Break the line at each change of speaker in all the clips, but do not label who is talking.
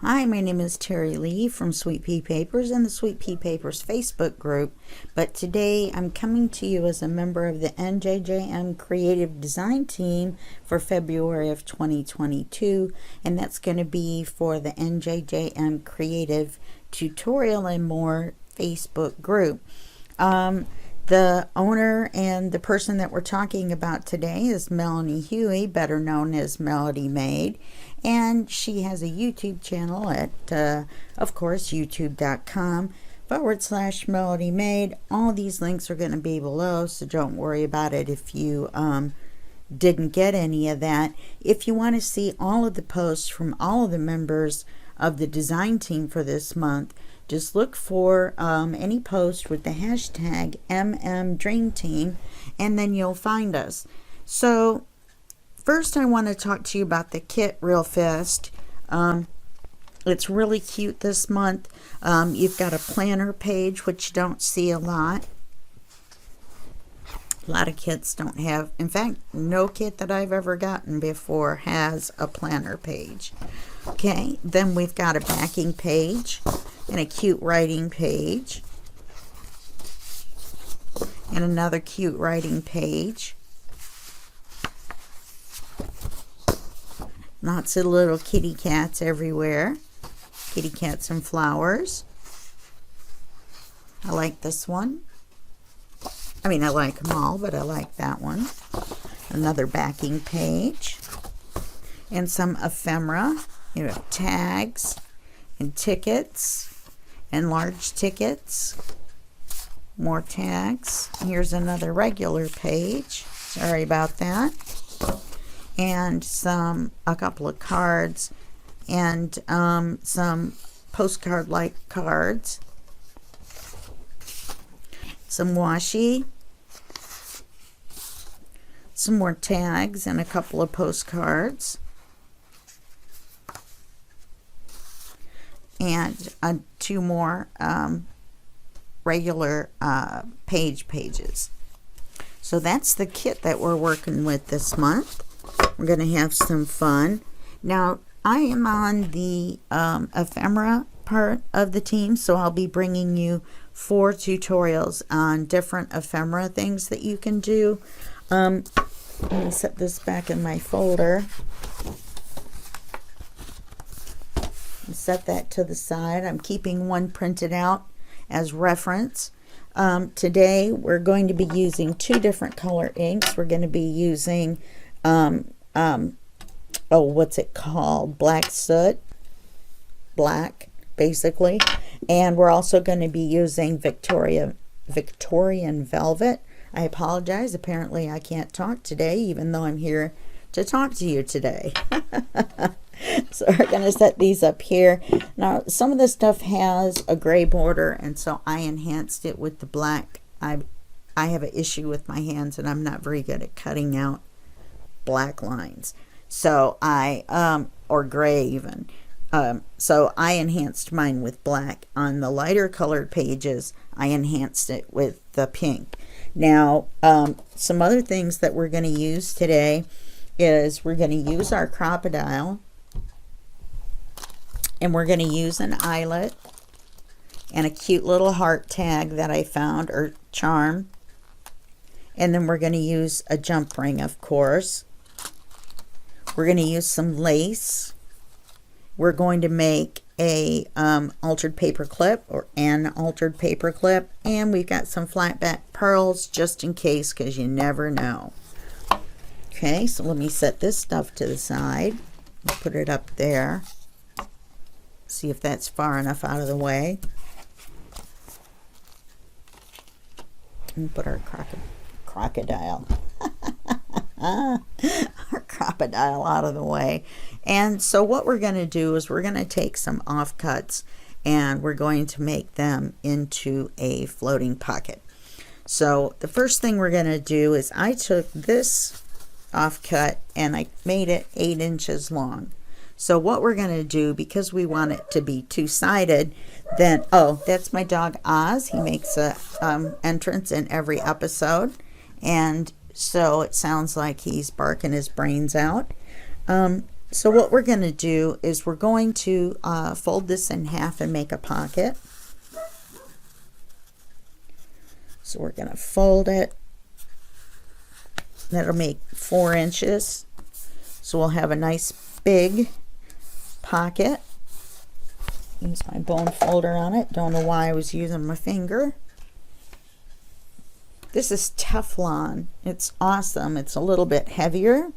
Hi, my name is Terry Lee from Sweet Pea Papers and the Sweet Pea Papers Facebook group, but today I'm coming to you as a member of the NJJM Creative Design Team for February of 2022, and that's going to be for the NJJM Creative Tutorial and More Facebook group. The owner and the person that we're talking about today is Melanie Huey, better known as Melodi Made, and she has a YouTube channel at, of course, youtube.com/Melodi Made. All these links are going to be below, so don't worry about it if you didn't get any of that. If you want to see all of the posts from all of the members of the design team for this month, just look for any post with the hashtag MMDreamTeam, and then you'll find us. So first I want to talk to you about the kit real fast. It's really cute this month. You've got a planner page, which you don't see a lot. A lot of kits don't have, in fact, no kit that I've ever gotten before has a planner page. Okay, then we've got a backing page and a cute writing page and another cute writing page. Lots of little kitty cats everywhere. Kitty cats and flowers. I like this one. I mean, I like them all, but I like that one. Another backing page. And some ephemera. You know, tags and tickets and large tickets. More tags. Here's another regular page. Sorry about that. And a couple of cards and some postcard-like cards. Some washi. Some more tags and a couple of postcards. And two more regular pages. So that's the kit that we're working with this month. We're going to have some fun. Now, I am on the ephemera part of the team, so I'll be bringing you 4 tutorials on different ephemera things that you can do. Let me set this back in my folder. Set that to the side. I'm keeping one printed out as reference. Today we're going to be using 2 different color inks. We're going to be using what's it called? Black soot. Black, basically. And we're also going to be using Victorian Velvet. I apologize. Apparently I can't talk today, even though I'm here to talk to you today. So we're going to set these up here. Now, some of this stuff has a gray border, and so I enhanced it with the black. I have an issue with my hands, and I'm not very good at cutting out black lines. So or gray even. So I enhanced mine with black. On the lighter colored pages, I enhanced it with the pink. Now, some other things that we're going to use today is we're going to use our crocodile, and we're going to use an eyelet and a cute little heart tag that I found, or charm. And then we're going to use a jump ring, of course. We're going to use some lace. We're going to make a altered paper clip, or an altered paper clip. And we've got some flat back pearls just in case, because you never know. Okay, so let me set this stuff to the side. Put it up there. See if that's far enough out of the way. And put our crocodile. Our crocodile out of the way. And so what we're going to do is we're going to take some offcuts and we're going to make them into a floating pocket. So the first thing we're going to do is I took this offcut and I made it 8 inches long. So what we're going to do, because we want it to be two-sided, then, oh, that's my dog Oz. He makes a entrance in every episode, and so it sounds like he's barking his brains out. So what we're going to do is we're going to fold this in half and make a pocket. So we're going to fold it. That'll make 4 inches. So we'll have a nice big pocket. Use my bone folder on it. Don't know why I was using my finger. This is Teflon. It's awesome. It's a little bit heavier,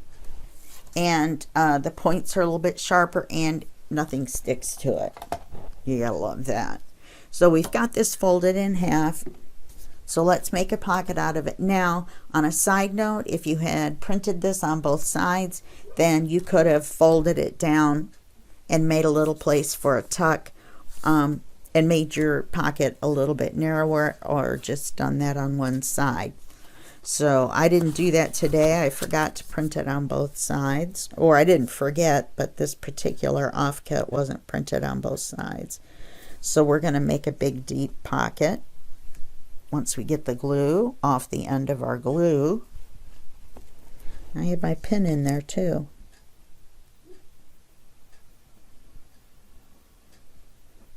and the points are a little bit sharper, and nothing sticks to it. You gotta love that. So we've got this folded in half. So let's make a pocket out of it. Now, on a side note, if you had printed this on both sides, then you could have folded it down and made a little place for a tuck, and made your pocket a little bit narrower, or just done that on one side. So I didn't do that today. I forgot to print it on both sides, or I didn't forget, but this particular offcut wasn't printed on both sides. So we're going to make a big deep pocket. Once we get the glue off the end of our glue, I had my pin in there too.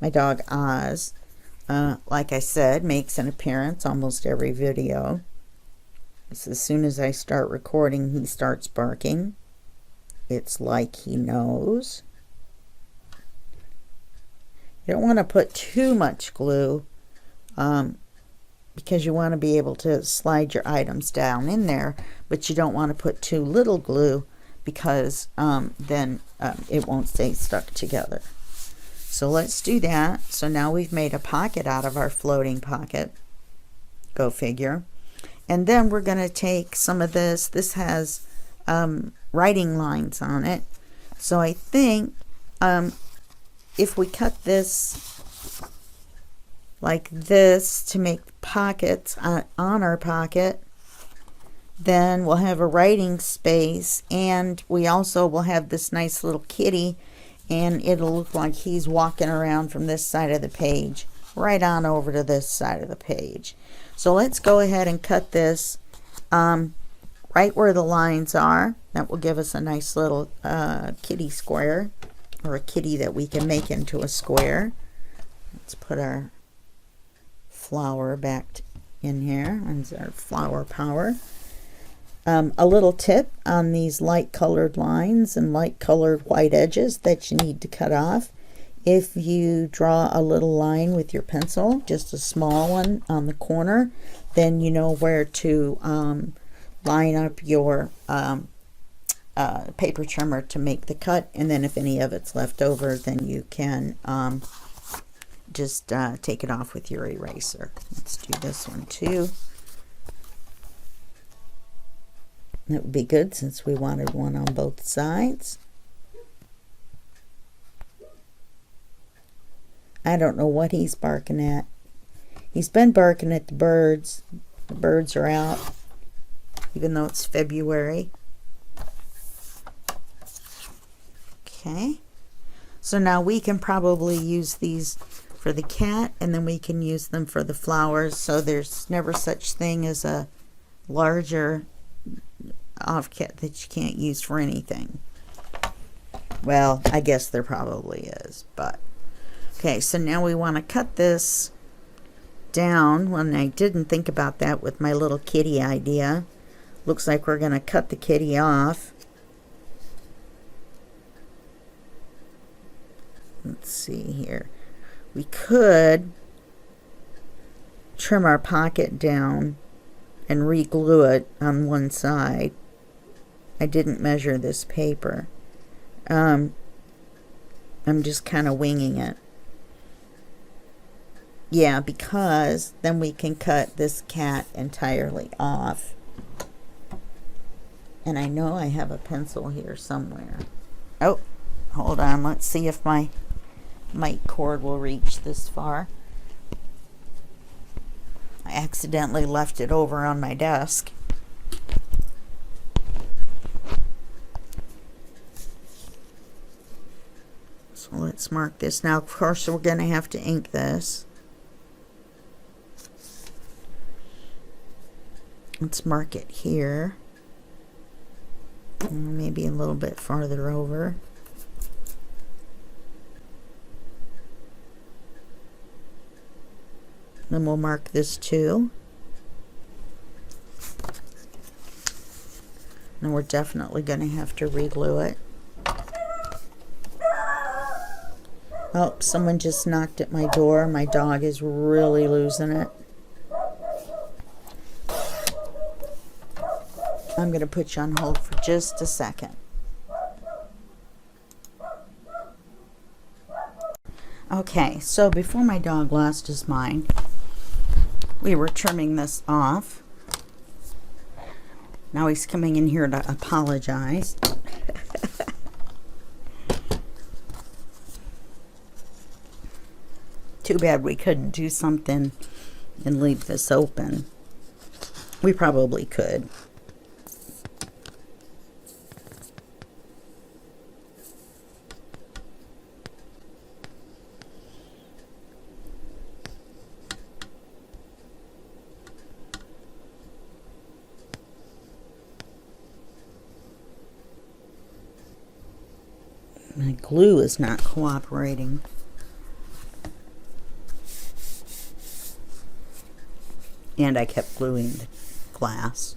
My dog Oz, like I said, makes an appearance almost every video. So as soon as I start recording, he starts barking. It's like he knows. You don't want to put too much glue, because you want to be able to slide your items down in there, but you don't want to put too little glue, because then it won't stay stuck together. So let's do that. So now we've made a pocket out of our floating pocket. Go figure. And then we're going to take some of this. This has writing lines on it. So I think if we cut this like this to make pockets on our pocket, then we'll have a writing space, and we also will have this nice little kitty, and it'll look like he's walking around from this side of the page right on over to this side of the page. So let's go ahead and cut this right where the lines are. That will give us a nice little kitty square, or a kitty that we can make into a square. Let's put our flower back in here. That's our flower power. A little tip on these light colored lines and light colored white edges that you need to cut off. If you draw a little line with your pencil, just a small one on the corner, then you know where to line up your paper trimmer to make the cut. And then if any of it's left over, then you can just take it off with your eraser. Let's do this one too. That would be good since we wanted one on both sides. I don't know what he's barking at. He's been barking at the birds. The birds are out, even though it's February. Okay. So now we can probably use these for the cat, and then we can use them for the flowers. So there's never such thing as a larger offcut that you can't use for anything. Well, I guess there probably is, but okay. So now we want to cut this down. When I didn't think about that with my little kitty idea. Looks like we're going to cut the kitty off. Let's see here. We could trim our pocket down and re-glue it on one side. I didn't measure this paper. I'm just kind of winging it. Yeah, because then we can cut this cat entirely off. And I know I have a pencil here somewhere. Oh, hold on. Let's see if my mic cord will reach this far. I accidentally left it over on my desk. So let's mark this. Now, of course, we're going to have to ink this. Let's mark it here. Maybe a little bit farther over. Then we'll mark this too. And we're definitely going to have to re-glue it. Oh, someone just knocked at my door. My dog is really losing it. I'm going to put you on hold for just a second. Okay, so before my dog lost his mind, we were trimming this off. Now he's coming in here to apologize. Too bad we couldn't do something and leave this open. We probably could. My glue is not cooperating. And I kept gluing the glass.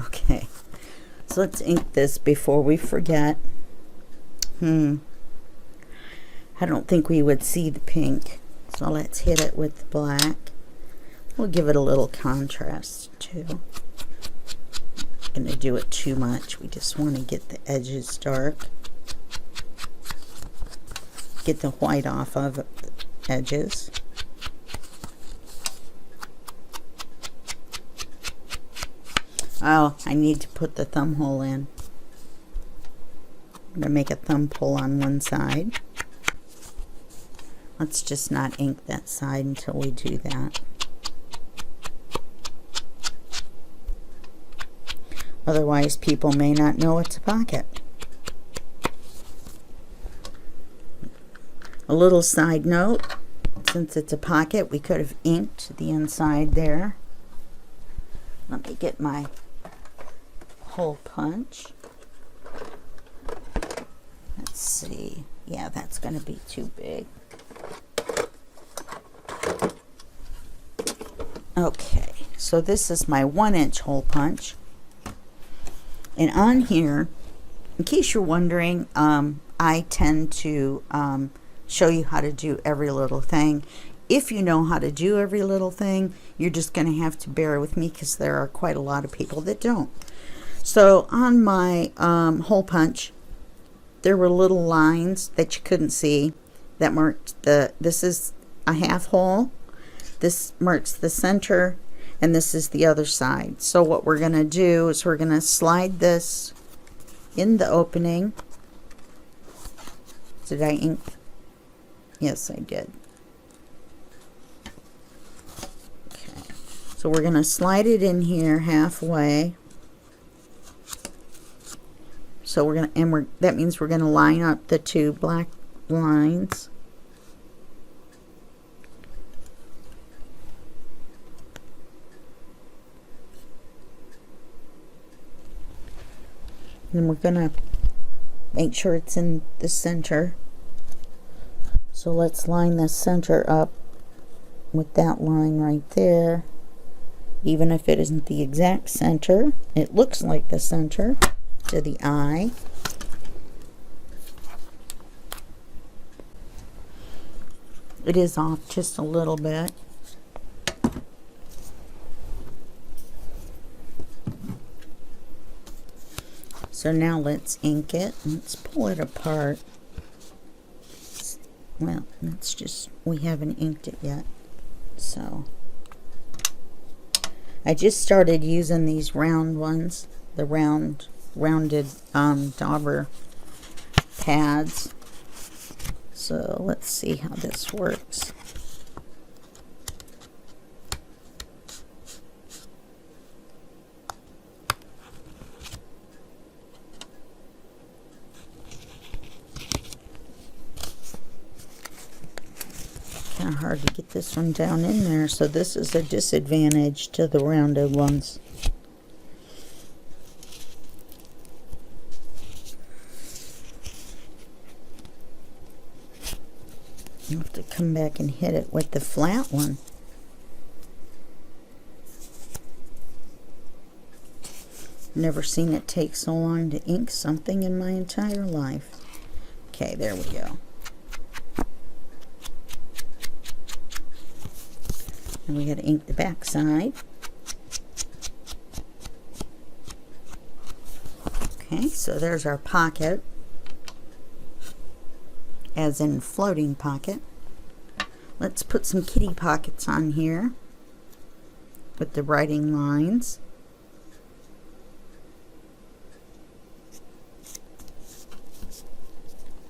Okay, so let's ink this before we forget. I don't think we would see the pink, so let's hit it with the black. We'll give it a little contrast too. Not going to do it too much. We just want to get the edges dark. Get the white off of the edges. Oh, I need to put the thumb hole in. I'm going to make a thumb hole on one side. Let's just not ink that side until we do that. Otherwise, people may not know it's a pocket. A little side note, since it's a pocket, we could have inked the inside there. Let me get my hole punch. Let's see. Yeah, that's going to be too big. Okay, so this is my 1-inch hole punch. And on here, in case you're wondering, I tend to show you how to do every little thing. If you know how to do every little thing, you're just going to have to bear with me because there are quite a lot of people that don't. So on my hole punch, there were little lines that you couldn't see that marked this is a half hole, this marks the center, and this is the other side. So what we're going to do is we're going to slide this in the opening. Did I ink? Yes, I did. Okay, so we're going to slide it in here halfway. So we're going to, that means we're going to line up the two black lines. And we're going to make sure it's in the center. So let's line the center up with that line right there. Even if it isn't the exact center, it looks like the center to the eye. It is off just a little bit. So now let's ink it. Let's pull it apart. Well, let's just, we haven't inked it yet. So I just started using these round ones, the rounded dauber pads. So let's see how this works. Kind of hard to get this one down in there, so this is a disadvantage to the rounded ones. You have to come back and hit it with the flat one. Never seen it take so long to ink something in my entire life. Okay, there we go. And we got to ink the back side. Okay, so there's our pocket, as in floating pocket. Let's put some kitty pockets on here with the writing lines.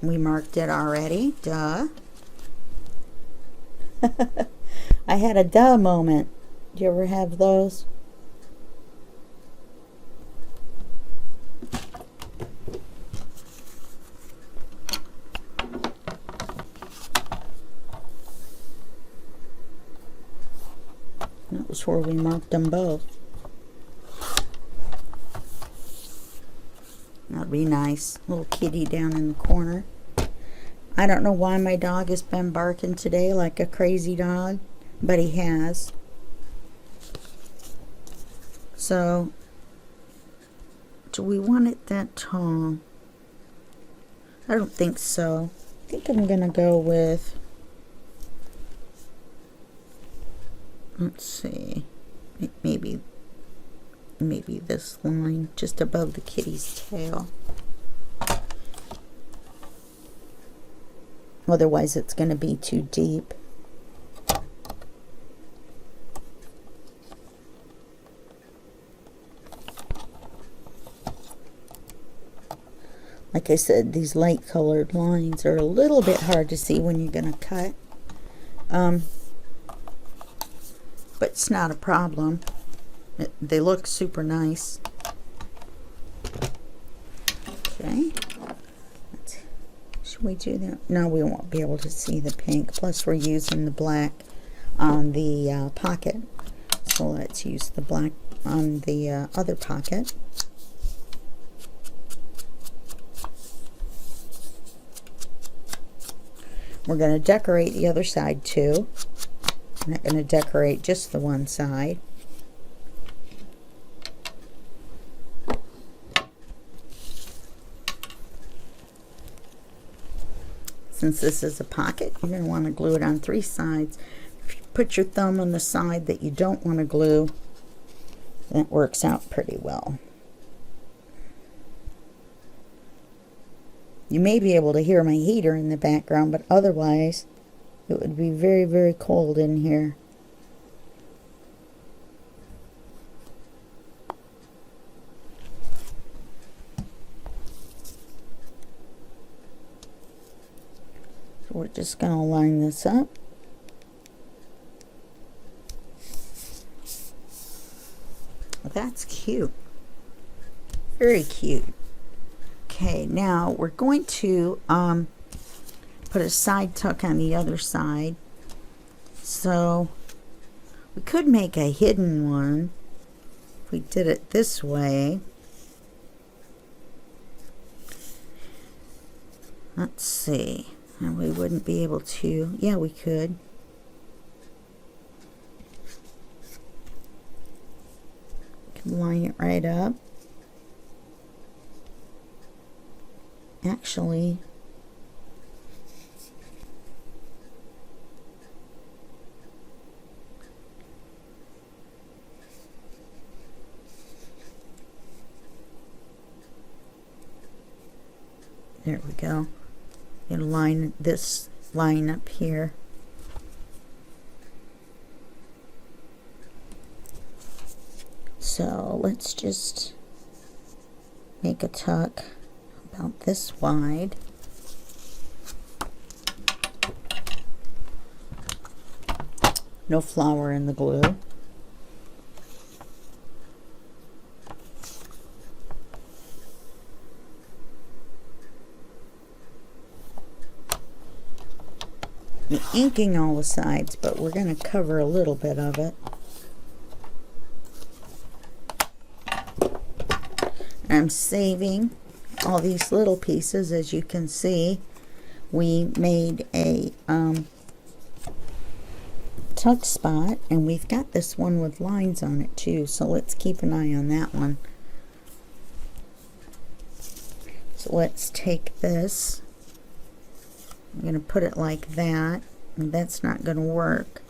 We marked it already, duh. I had a duh moment. Do you ever have those? That was where we marked them both. That'd be nice. Little kitty down in the corner. I don't know why my dog has been barking today like a crazy dog, but he has. So, do we want it that tall? I don't think so. I think I'm going to go with, let's see, maybe this line just above the kitty's tail. Otherwise it's going to be too deep. Like I said, these light colored lines are a little bit hard to see when you're going to cut. But it's not a problem. They look super nice. Okay. Should we do that? No, we won't be able to see the pink. Plus we're using the black on the pocket. So let's use the black on the other pocket. We're going to decorate the other side too. I'm not going to decorate just the one side. Since this is a pocket, you're going to want to glue it on 3 sides. If you put your thumb on the side that you don't want to glue, that works out pretty well. You may be able to hear my heater in the background, but otherwise it would be very, very cold in here. So we're just going to line this up. That's cute. Very cute. Okay, now we're going to put a side tuck on the other side. So we could make a hidden one if we did it this way. Let's see. And we wouldn't be able to. Yeah, we could. Line it right up. Actually, there we go. And line this line up here. So let's just make a tuck about this wide. No flower in the glue. I'm inking all the sides, but we're going to cover a little bit of it. I'm saving all these little pieces, as you can see, we made a tuck spot, and we've got this one with lines on it too, so let's keep an eye on that one. So let's take this, I'm going to put it like that, and that's not going to work.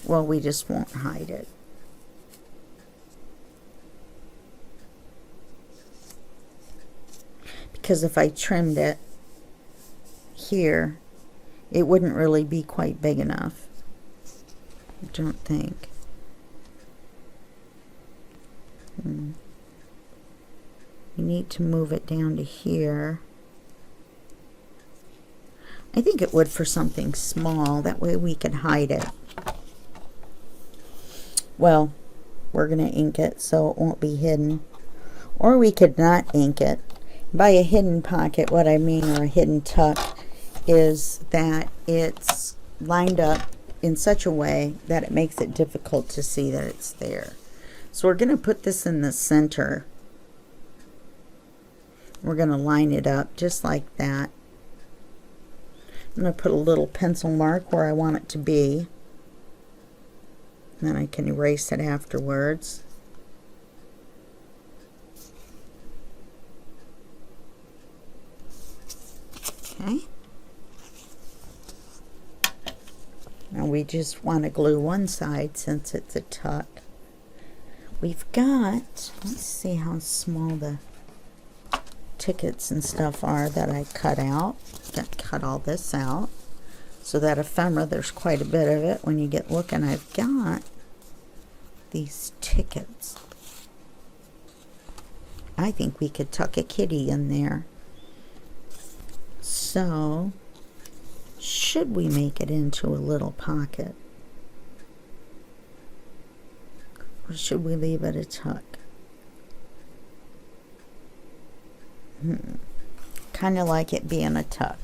Well, we just won't hide it. Because if I trimmed it here, it wouldn't really be quite big enough. I don't think. You need to move it down to here. I think it would for something small. That way we could hide it. Well, we're going to ink it so it won't be hidden. Or we could not ink it. By a hidden pocket, what I mean, or a hidden tuck, is that it's lined up in such a way that it makes it difficult to see that it's there. So we're going to put this in the center. We're going to line it up just like that. I'm going to put a little pencil mark where I want it to be. And then I can erase it afterwards. Okay. Now we just want to glue one side since it's a tuck. We've got, let's see how small the tickets and stuff are that I cut out. Cut all this out. So that ephemera, there's quite a bit of it. When you get looking, I've got these tickets. I think we could tuck a kitty in there. So, should we make it into a little pocket? Or should we leave it a tuck? Kind of like it being a tuck.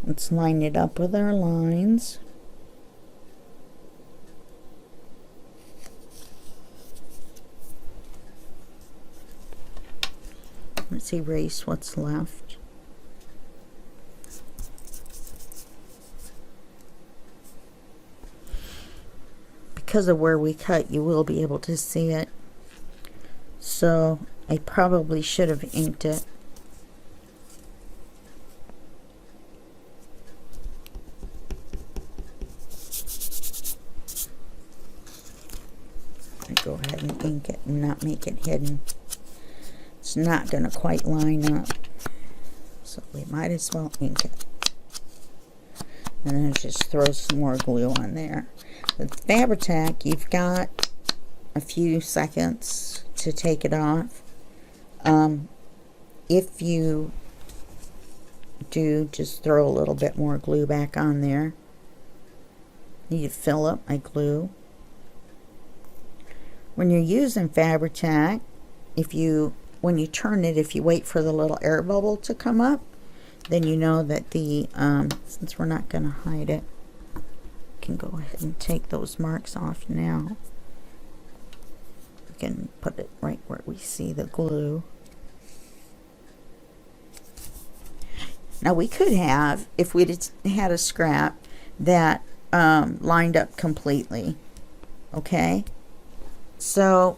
Let's line it up with our lines. Let's erase what's left. Because of where we cut, you will be able to see it. So I probably should have inked it. Go ahead and ink it and not make it hidden. It's not going to quite line up, so we might as well ink it. And then just throw some more glue on there. With Fabri-Tac, you've got a few seconds to take it off. If you do, just throw a little bit more glue back on there. You fill up my glue. When you're using Fabri-Tac, when you turn it, if you wait for the little air bubble to come up, then you know that the, since we're not going to hide it, I can go ahead and take those marks off now. We can put it right where we see the glue. Now we could have, if we'd had a scrap that lined up completely, okay? So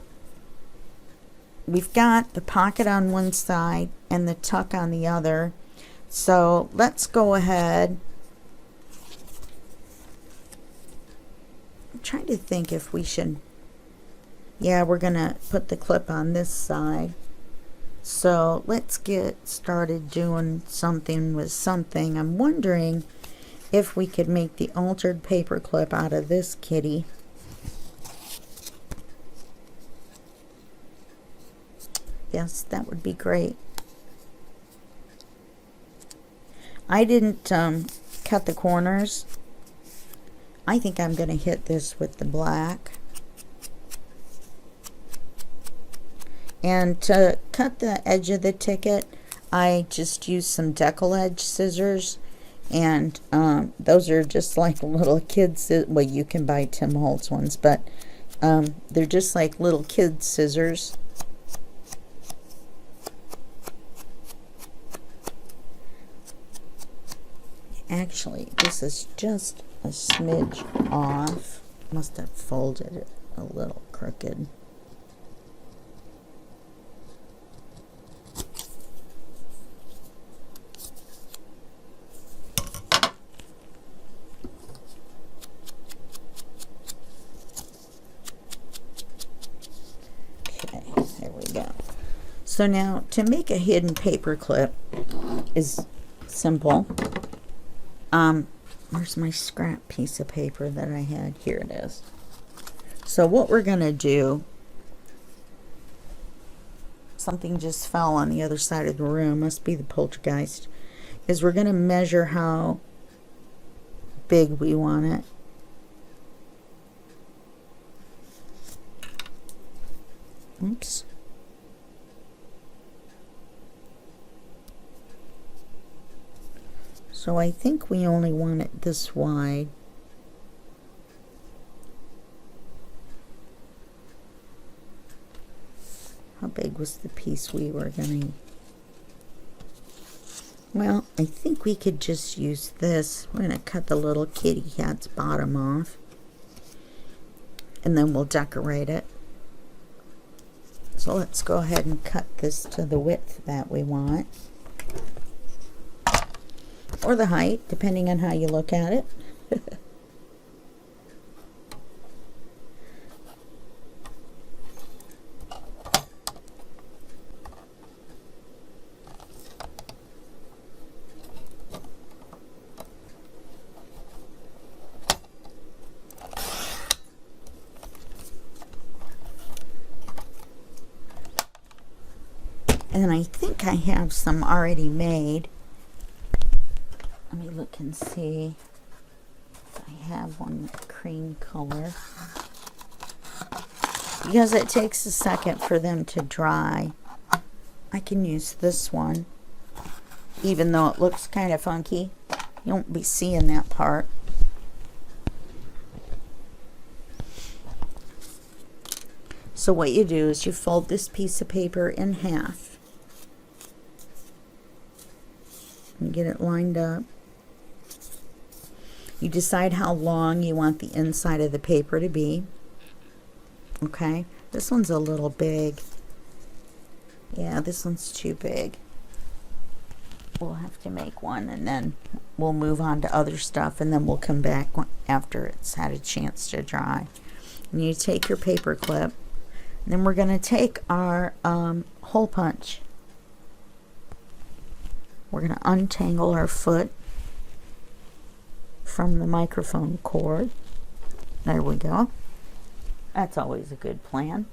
we've got the pocket on one side and the tuck on the other. So let's go ahead. I'm trying to think if we should. Yeah, we're going to put the clip on this side. So let's get started doing something with something. I'm wondering if we could make the altered paper clip out of this kitty. Yes, that would be great. I didn't cut the corners. I think I'm going to hit this with the black. And to cut the edge of the ticket, I just used some decal edge scissors, and those are just like little kids. Well, you can buy Tim Holtz ones, but they're just like little kids scissors. Actually, this is just a smidge off. Must have folded it a little crooked. Okay, there we go. So now to make a hidden paper clip is simple. Where's my scrap piece of paper that I had? Here it is. So what we're going to do, something just fell on the other side of the room, must be the poltergeist, is we're going to measure how big we want it. Oops. So I think we only want it this wide. How big was the piece we were going to... Well, I think we could just use this. We're going to cut the little kitty cat's bottom off. And then we'll decorate it. So let's go ahead and cut this to the width that we want. Or the height, depending on how you look at it. And I think I have some already made. Let me look and see if I have one cream color. Because it takes a second for them to dry. I can use this one. Even though it looks kind of funky. You won't be seeing that part. So what you do is you fold this piece of paper in half. And get it lined up. You decide how long you want the inside of the paper to be. Okay, this one's a little big. Yeah, this one's too big. We'll have to make one, and then we'll move on to other stuff, and then we'll come back after it's had a chance to dry. And you take your paper clip, and then we're going to take our hole punch. We're going to untangle our foot from the microphone cord. There we go. That's always a good plan.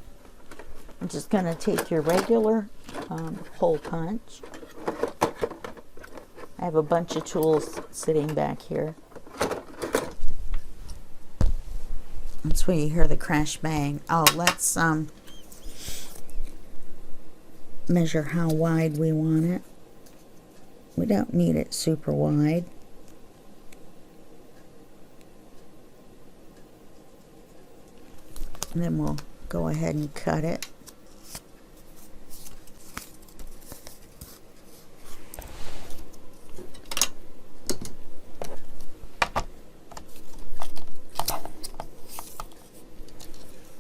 I'm just going to take your regular hole punch. I have a bunch of tools sitting back here. That's where you hear the crash bang. Oh, let's measure how wide we want it. We don't need it super wide. And then we'll go ahead and cut it.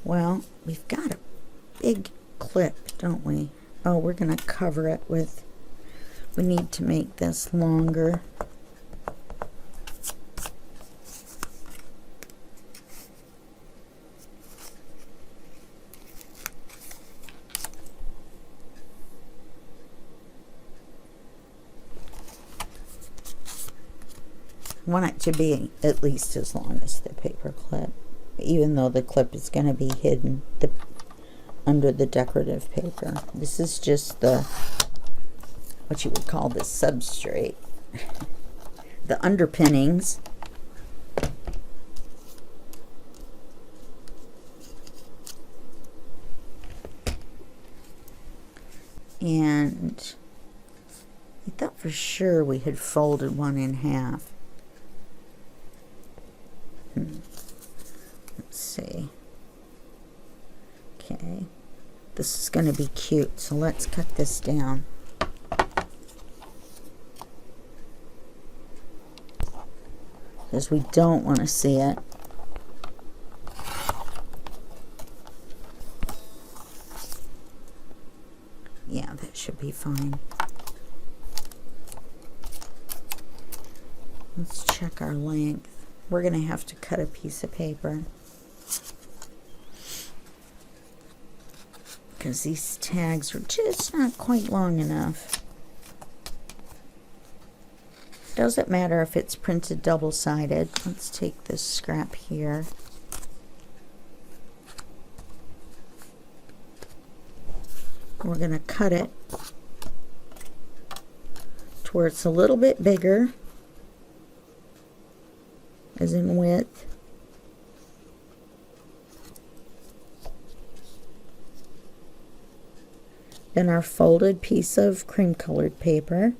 Well, we've got a big clip, don't we? Oh, we're going to cover it with, we need to make this longer. I want it to be at least as long as the paper clip, even though the clip is going to be hidden under the decorative paper. This is just the, what you would call the substrate, the underpinnings. And I thought for sure we had folded one in half. Let's see. Okay, this is going to be cute, so let's cut this down. Because we don't want to see it. Yeah, that should be fine. Let's check our length. We're going to have to cut a piece of paper, because these tags are just not quite long enough. Doesn't matter if it's printed double-sided. Let's take this scrap here. We're going to cut it to where it's a little bit bigger, as in width. Then our folded piece of cream colored paper.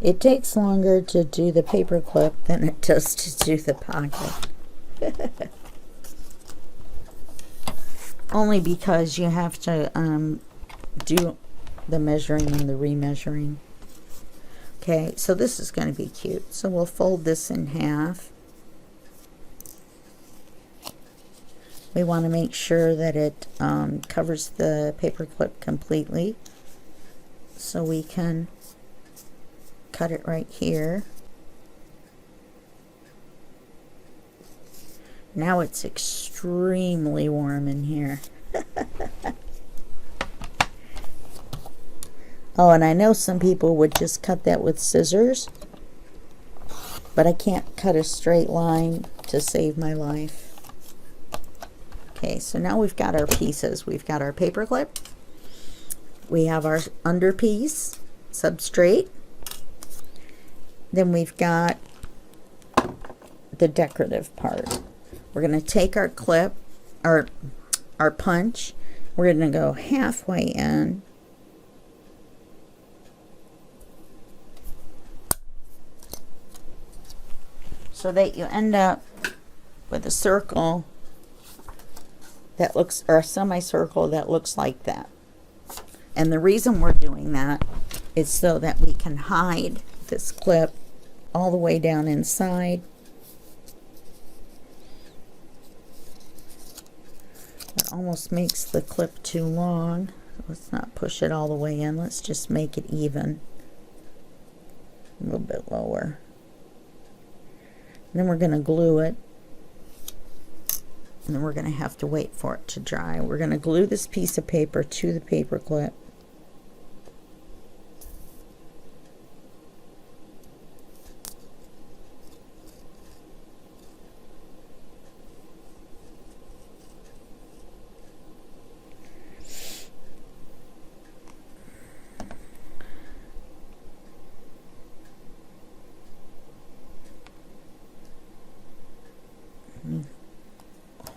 It takes longer to do the paper clip than it does to do the pocket. Only because you have to do the measuring and the remeasuring. Okay, so this is going to be cute. So we'll fold this in half. We want to make sure that it covers the paper clip completely. So we can cut it right here. Now it's extremely warm in here. Oh, and I know some people would just cut that with scissors, but I can't cut a straight line to save my life. Okay, so now we've got our pieces. We've got our paper clip. We have our underpiece, substrate. Then we've got the decorative part. We're going to take our clip, our punch. We're going to go halfway in. So that you end up with a circle that looks, or a semicircle that looks like that. And the reason we're doing that is so that we can hide this clip all the way down inside. It almost makes the clip too long. Let's not push it all the way in. Let's just make it even. A little bit lower. And then we're going to glue it. And then we're going to have to wait for it to dry. We're going to glue this piece of paper to the paper clip.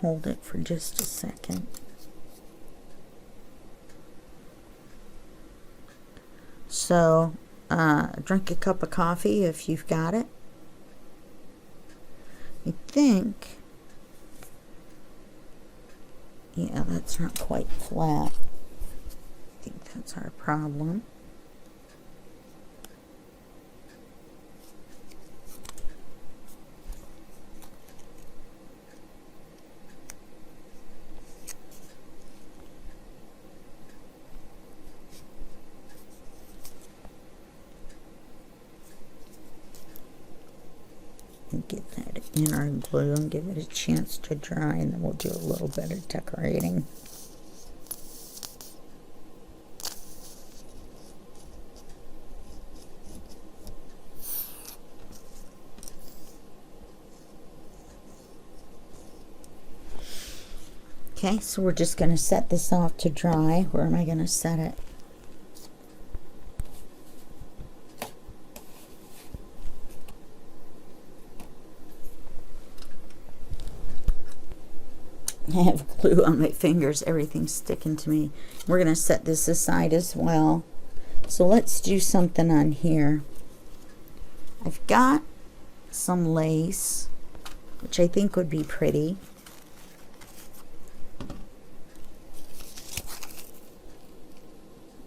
Hold it for just a second. So drink a cup of coffee if you've got it. I think, yeah, that's not quite flat. I think that's our problem. Get that in our glue and give it a chance to dry, and then we'll do a little bit of decorating. Okay, so we're just going to set this off to dry. Where am I going to set it? I have glue on my fingers. Everything's sticking to me. We're going to set this aside as well. So let's do something on here. I've got some lace, which I think would be pretty.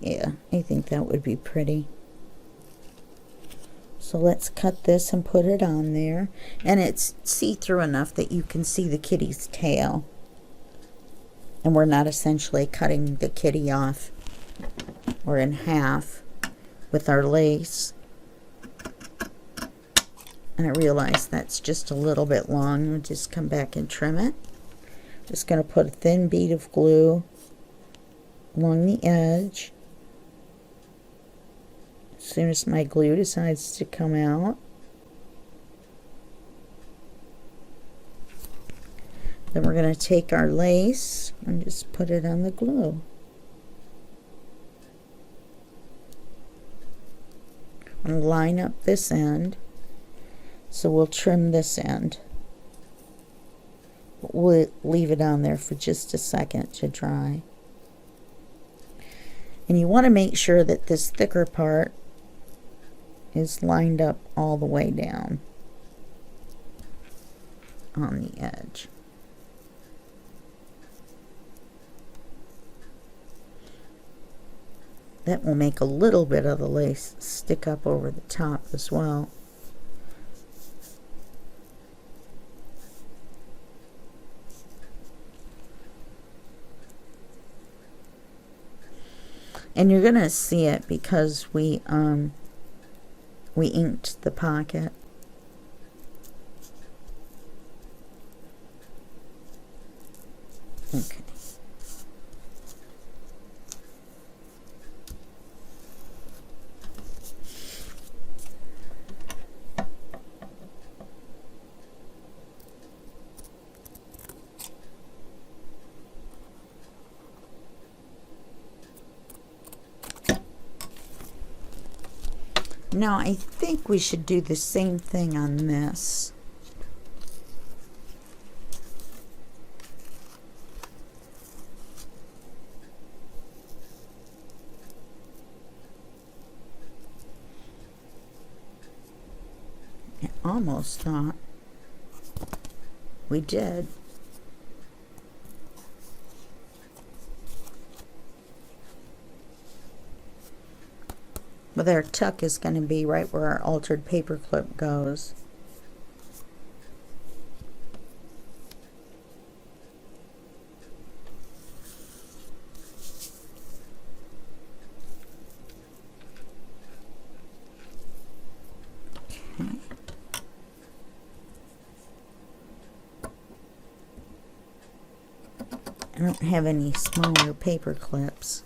Yeah, I think that would be pretty. So let's cut this and put it on there. And it's see-through enough that you can see the kitty's tail. And we're not essentially cutting the kitty off or in half with our lace. And I realize that's just a little bit long. We'll just come back and trim it. Just going to put a thin bead of glue along the edge. As soon as my glue decides to come out. Then we're going to take our lace and just put it on the glue. And line up this end. So we'll trim this end. We'll leave it on there for just a second to dry. And you want to make sure that this thicker part is lined up all the way down on the edge. That will make a little bit of the lace stick up over the top as well. And you're gonna see it because we inked the pocket. Okay. Now I think we should do the same thing on this. Almost not. We did. But our tuck is going to be right where our altered paper clip goes. Okay. I don't have any smaller paper clips.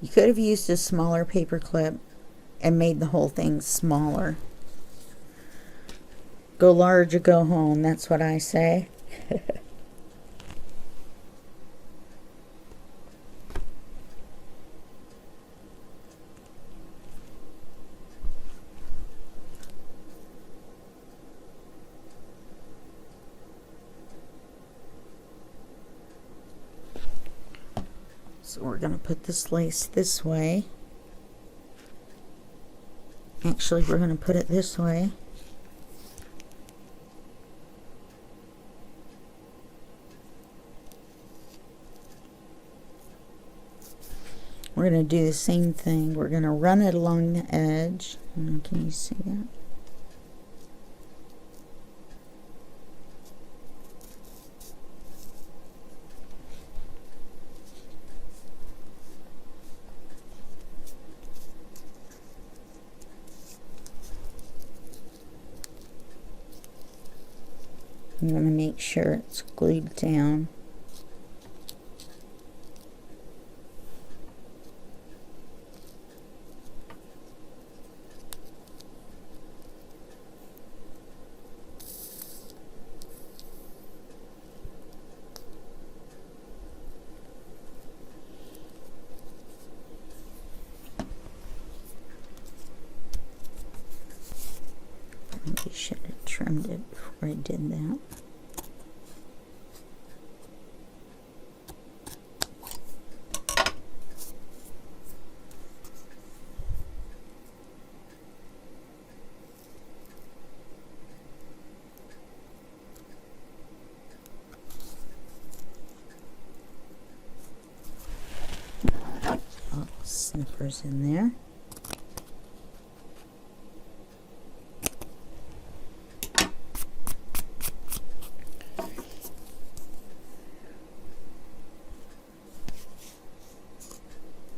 You could have used a smaller paper clip and made the whole thing smaller. Go large or go home, that's what I say. So we're going to put this lace this way. Actually, we're going to put it this way. We're going to do the same thing. We're going to run it along the edge. Can you see that? You want to make sure it's glued down. I should have trimmed it before I did that. snippers in there.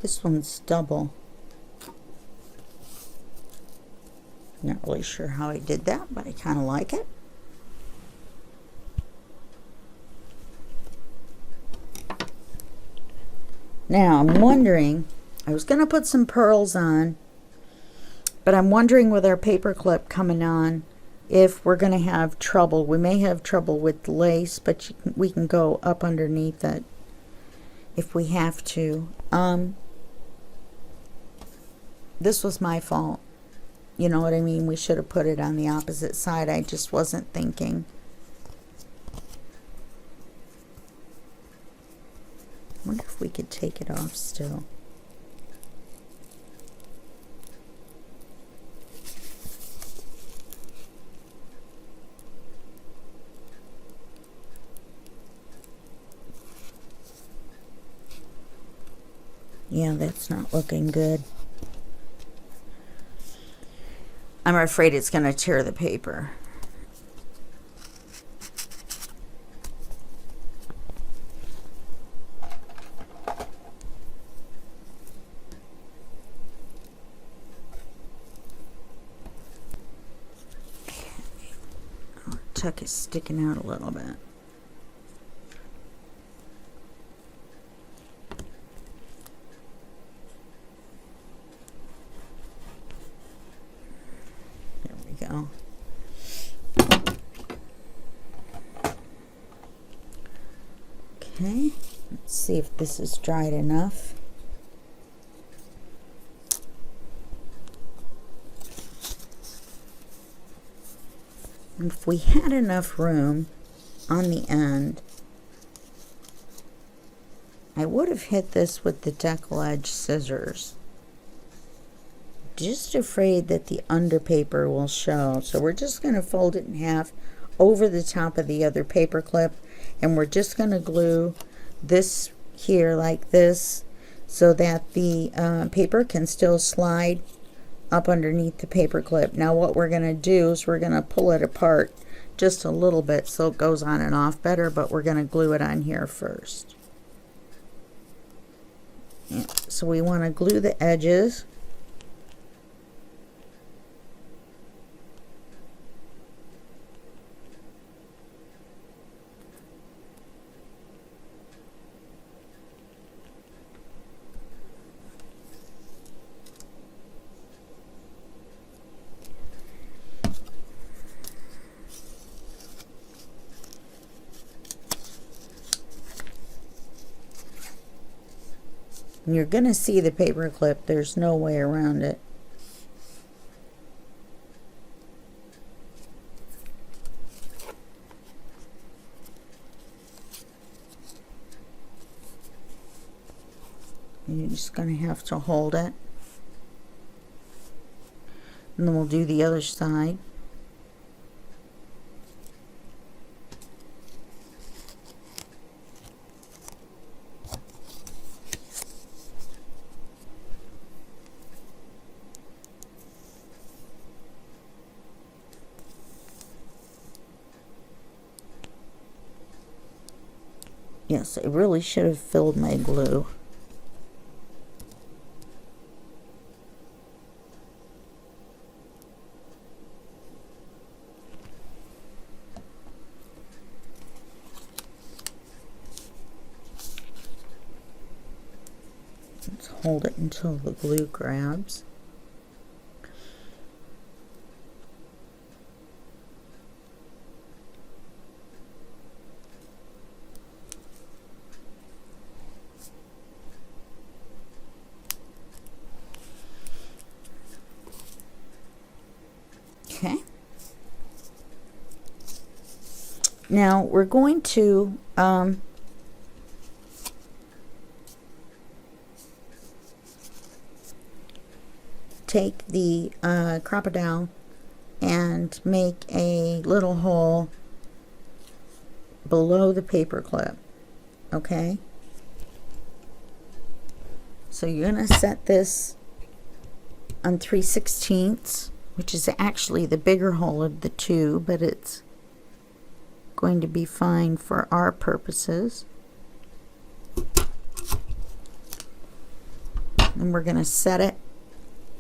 This one's double. Not really sure how I did that, but I kind of like it. Now I'm wondering, I was going to put some pearls on, but I'm wondering with our paper clip coming on if we're going to have trouble. We may have trouble with the lace, but we can go up underneath it if we have to. This was my fault. You know what I mean? We should have put it on the opposite side. I just wasn't thinking. I wonder if we could take it off still. Yeah, that's not looking good. I'm afraid it's going to tear the paper. Our tuck is sticking out a little bit. Go. Okay, let's see if this is dried enough. And if we had enough room on the end, I would have hit this with the decal edge scissors. Just afraid that the under paper will show, so we're just going to fold it in half over the top of the other paper clip, and we're just going to glue this here like this so that the paper can still slide up underneath the paper clip. Now what we're going to do is we're going to pull it apart just a little bit so it goes on and off better, but we're going to glue it on here first. Yeah, so we want to glue the edges. And you're going to see the paper clip. There's no way around it. And you're just going to have to hold it. And then we'll do the other side. Yes, I really should have filled my glue. Let's hold it until the glue grabs. Okay. Now we're going to take the crocodile and make a little hole below the paper clip. Okay. So you're going to set this on 3/16, which is actually the bigger hole of the two, but it's going to be fine for our purposes. And we're going to set it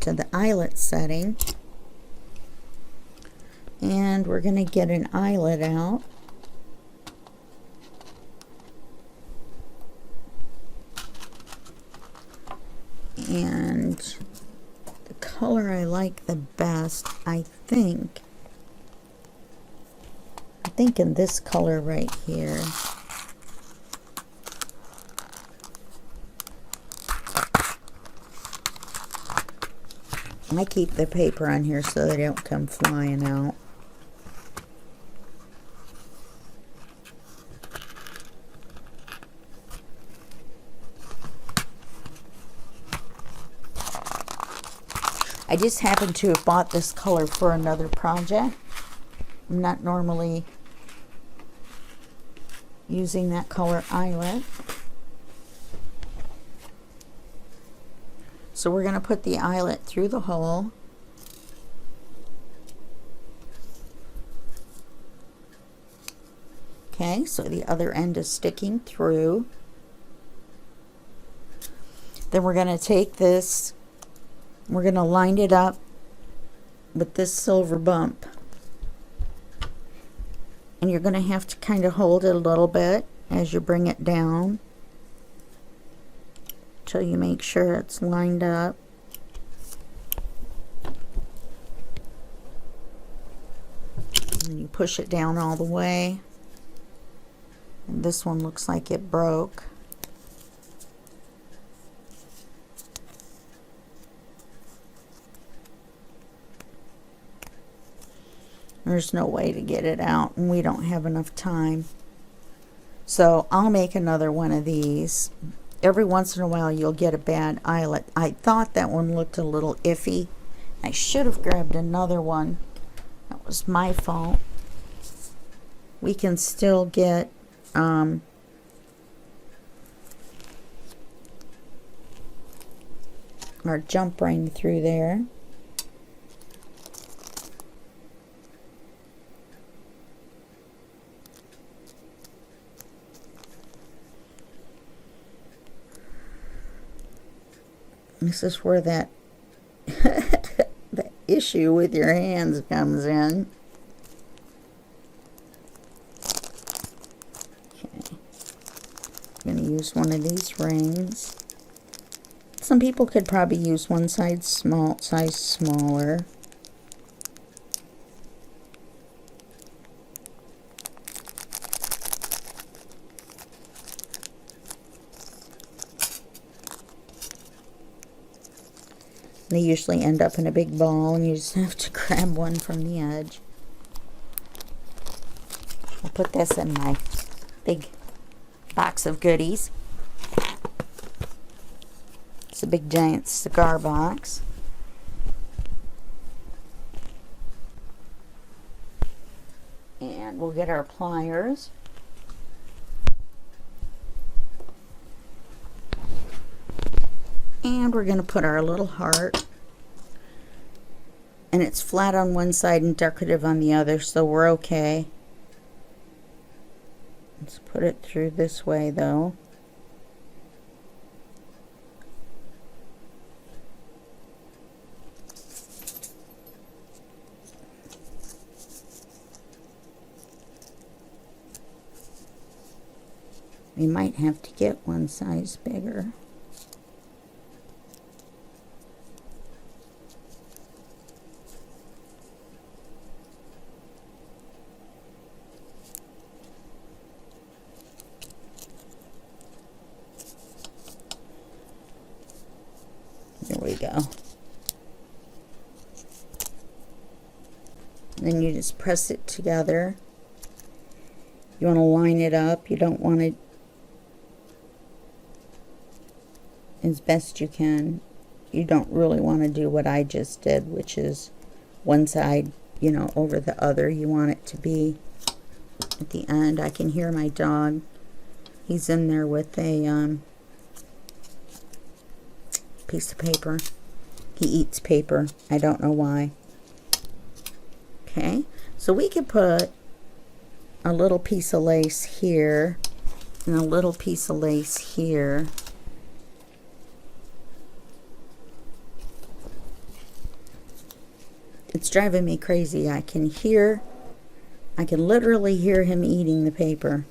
to the eyelet setting. And we're going to get an eyelet out. And the color I like the best, I think in this color right here. I keep the paper on here so they don't come flying out. I just happened to have bought this color for another project. I'm not normally using that color eyelet. So we're going to put the eyelet through the hole. Okay, so the other end is sticking through. Then we're going to take this, we're going to line it up with this silver bump. And you're going to have to kind of hold it a little bit as you bring it down till you make sure it's lined up. And then you push it down all the way. And this one looks like it broke. There's no way to get it out, and we don't have enough time. So I'll make another one of these. Every once in a while you'll get a bad eyelet. I thought that one looked a little iffy. I should have grabbed another one. That was my fault. We can still get our jump ring through there. This is where that the issue with your hands comes in. Okay. I'm going to use one of these rings. Some people could probably use one size smaller. They usually end up in a big ball, and you just have to grab one from the edge. I'll put this in my big box of goodies. It's a big giant cigar box. And we'll get our pliers. And we're going to put our little heart. And it's flat on one side and decorative on the other, so we're okay. Let's put it through this way, though. We might have to get one size bigger. There we go. Then you just press it together. You want to line it up. You don't want it as best you can. You don't really want to do what I just did, which is one side, you know, over the other. You want it to be at the end. I can hear my dog. He's in there with a piece of paper. He eats paper. I don't know why. Okay, so we could put a little piece of lace here and a little piece of lace here. It's driving me crazy. I can literally hear him eating the paper.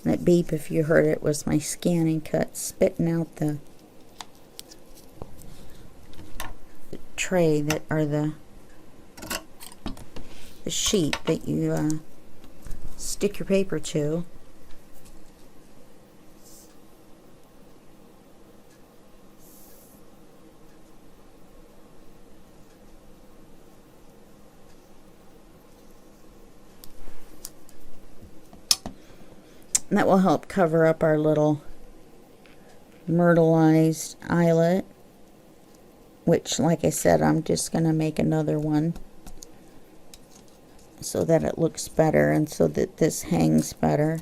That beep, if you heard it, was my scanning cut spitting out the tray that, or the sheet that you stick your paper to. And that will help cover up our little myrtleized eyelet, which, like I said, I'm just going to make another one so that it looks better and so that this hangs better.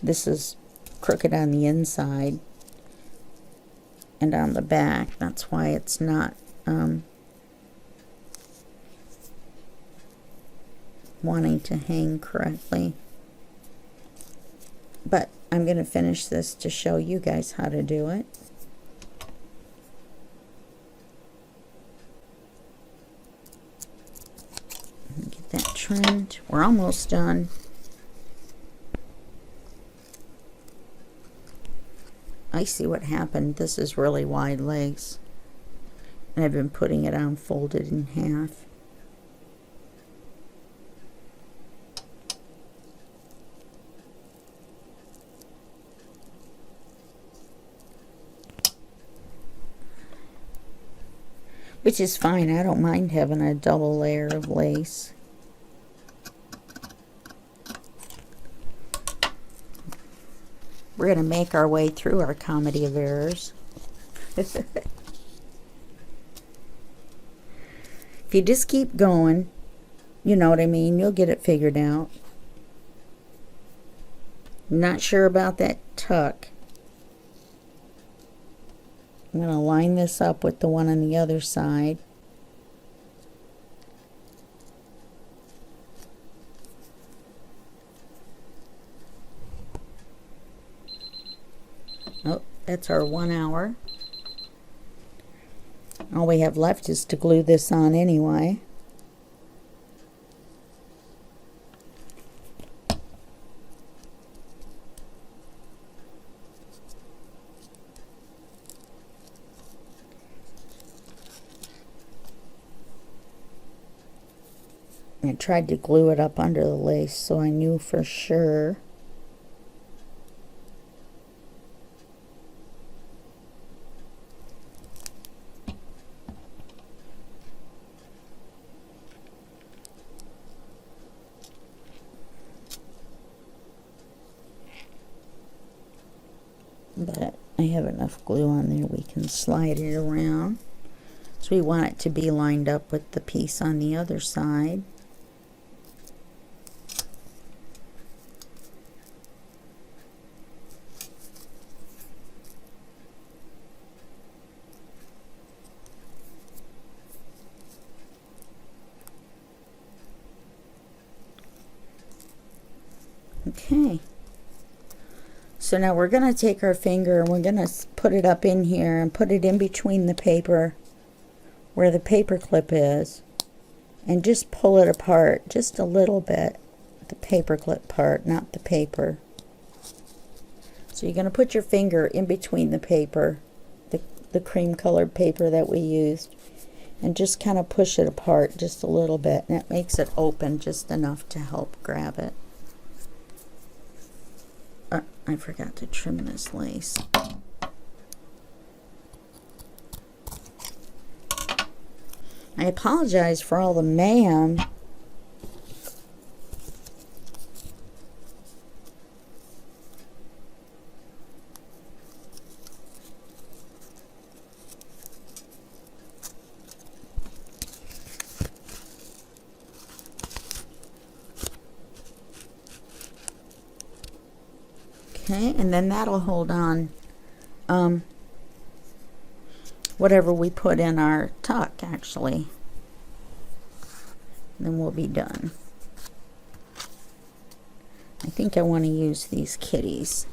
This is crooked on the inside and on the back. That's why it's not wanting to hang correctly. But I'm going to finish this to show you guys how to do it. Get that trimmed. We're almost done. I see what happened. This is really wide legs. And I've been putting it on folded in half. Which is fine. I don't mind having a double layer of lace. We're going to make our way through our comedy of errors. If you just keep going, you know what I mean, you'll get it figured out. Not sure about that tuck. I'm going to line this up with the one on the other side. Oh, that's our 1 hour. All we have left is to glue this on anyway. I tried to glue it up under the lace so I knew for sure. But I have enough glue on there we can slide it around. So we want it to be lined up with the piece on the other side. Okay, so now we're going to take our finger and we're going to put it up in here and put it in between the paper where the paper clip is and just pull it apart just a little bit, the paper clip part, not the paper. So you're going to put your finger in between the paper, the cream colored paper that we used, and just kind of push it apart just a little bit, and it makes it open just enough to help grab it. I forgot to trim this lace. I apologize for all the mayhem. Okay, and then that'll hold on whatever we put in our tuck, actually. And then we'll be done. I think I want to use these kitties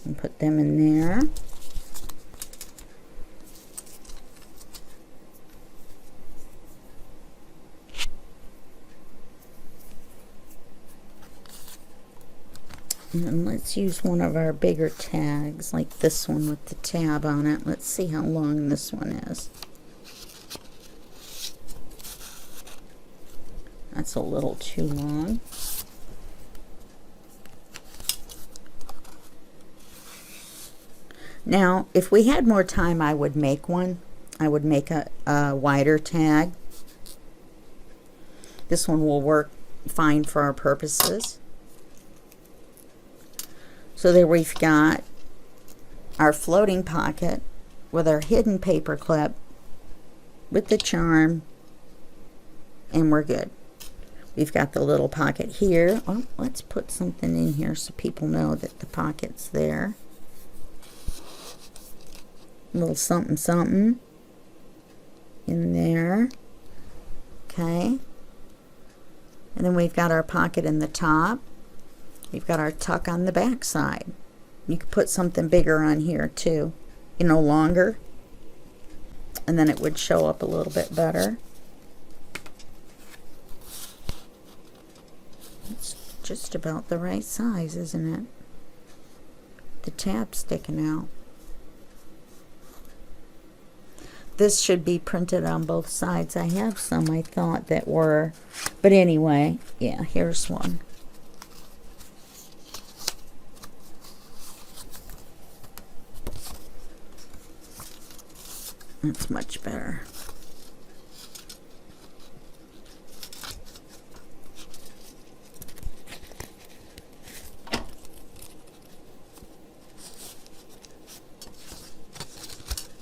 and put them in there. And let's use one of our bigger tags, like this one with the tab on it. Let's see how long this one is. That's a little too long. Now, if we had more time, I would make one. I would make a wider tag. This one will work fine for our purposes. So there we've got our floating pocket with our hidden paper clip with the charm, and we're good. We've got the little pocket here. Oh, let's put something in here so people know that the pocket's there. A little something something in there. Okay. And then we've got our pocket in the top. We've got our tuck on the back side. You could put something bigger on here too, you know, longer, and then it would show up a little bit better. It's just about the right size, isn't it? The tab sticking out. This should be printed on both sides. I have some I thought that were, but anyway, yeah, here's one. That's much better.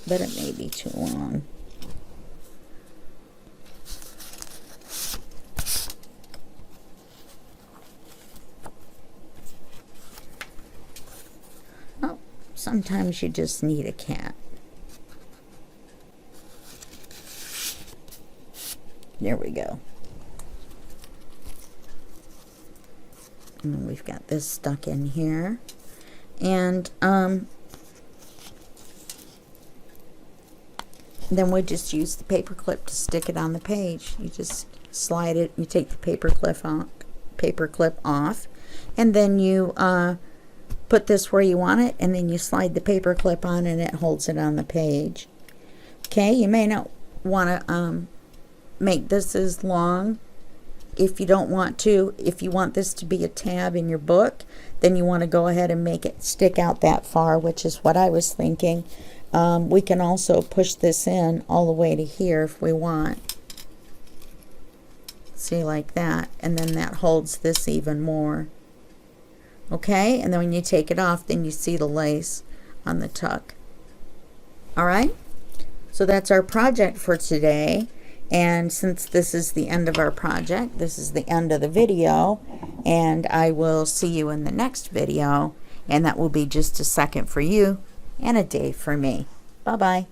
But it may be too long. Oh, sometimes you just need a cat. There we go. And then we've got this stuck in here. And then we just use the paper clip to stick it on the page. You just slide it, you take the paper clip off, and then you put this where you want it, and then you slide the paper clip on and it holds it on the page. Okay, you may not want to make this as long if you don't want to. If you want this to be a tab in your book, then you want to go ahead and make it stick out that far, which is what I was thinking. We can also push this in all the way to here if we want. See, like that, and then that holds this even more. Okay, and then when you take it off, then you see the lace on the tuck. All right, so that's our project for today. And since this is the end of our project, this is the end of the video, and I will see you in the next video, and that will be just a second for you and a day for me. Bye-bye.